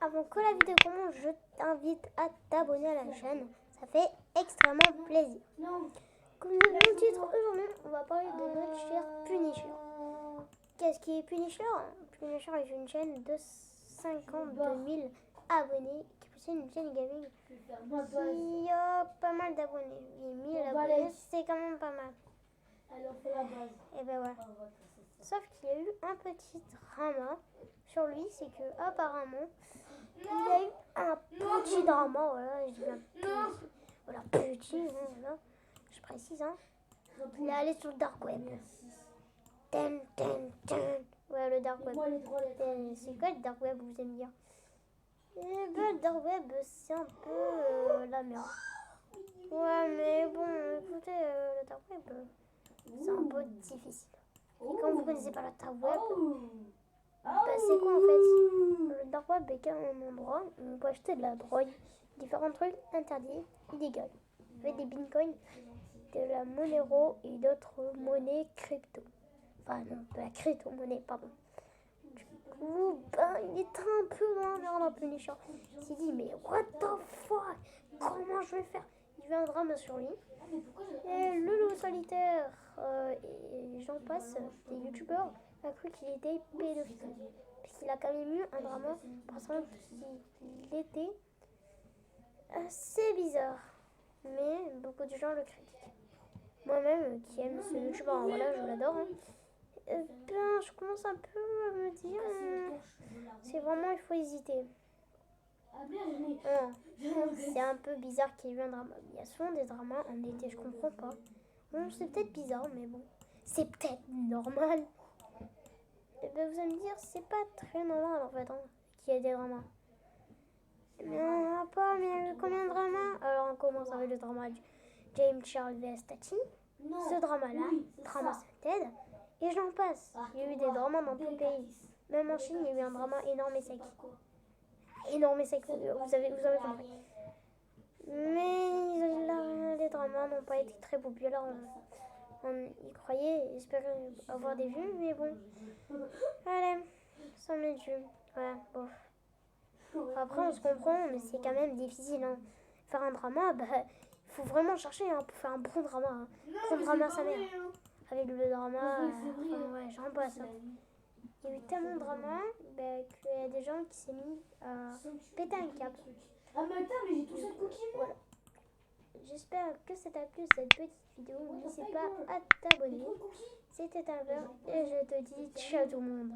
Avant que la vidéo commence, je t'invite à t'abonner à la chaîne. Ça fait extrêmement plaisir. Comme vous avez vu le titre, aujourd'hui, on va parler de notre cher Punisher. Qu'est-ce qui est Punisher? Punisher est une chaîne de 52 000 abonnés qui possède une chaîne gaming qui a pas mal d'abonnés. Il y a 1000 abonnés, c'est quand même pas mal. Et ben voilà. Sauf qu'il y a eu un petit drama sur lui, c'est que apparemment il y a eu un petit drama, voilà, je dis bien petit, voilà, petit, hein, voilà, je précise, hein. Il est allé sur le dark web. Ouais, le dark web. C'est quoi le dark web, vous aimez bien? Eh ben, le dark web, c'est un peu la merde. Ouais, mais bon, écoutez, le dark web, c'est un peu difficile. Et quand vous connaissez pas le dark web, c'est quoi en fait? Le dark web est un endroit où on peut acheter de la drogue, différents trucs interdits, illégaux. Avec des bitcoins, de la Monero et d'autres monnaies crypto. Enfin non, de la crypto-monnaie, pardon. Du coup, il était un peu dans la merde, un peu méchant. Il s'est dit, mais what the fuck? Comment je vais faire? Il y a eu un drame sur lui. Et le loup solitaire et j'en passe, des youtubeurs, a cru qu'il était pédophile. Puisqu'il a quand même eu un drama parce qu'il était assez bizarre. Mais beaucoup de gens le critiquent. Moi-même, qui aime ce youtubeur, voilà, je l'adore. Hein. Je commence un peu à me dire, c'est vraiment, il faut hésiter. C'est un peu bizarre qu'il y ait eu un drama. Il y a souvent des dramas en été, je comprends pas. Bon, c'est peut-être bizarre, mais bon, c'est peut-être normal. Et ben, vous allez me dire, c'est pas très normal en fait, hein, qu'il y ait des dramas. Mais on n'a pas, mais il y a eu combien de dramas? Alors on commence avec le drama du James Charles vs Tati. Ce drama-là, drama Ted, et j'en passe. Il y a eu des dramas dans tout le pays. Même en Chine, il y a eu un drama énorme et sec. Énorme et sec, vous avez compris. Mais les dramas n'ont pas été très populaires. On y croyait, espérait avoir des vues, mais bon. Allez, 100 000 vues. Ouais, bon. Après, on se comprend, mais c'est quand même difficile. Hein. Faire un drama, il faut vraiment chercher hein, pour faire un bon drama. Hein. Bon drama, sa mère. Avec le drama, ouais, j'en passe. Hein. Il y a eu tellement de drama qu'il y a des gens qui s'est mis à péter un câble. Ah mais attends, mais j'ai tout ça de cookies moi. Voilà. J'espère que ça t'a plu cette petite vidéo. N'hésite pas à t'abonner. C'était un verre et je te dis ciao tout le monde.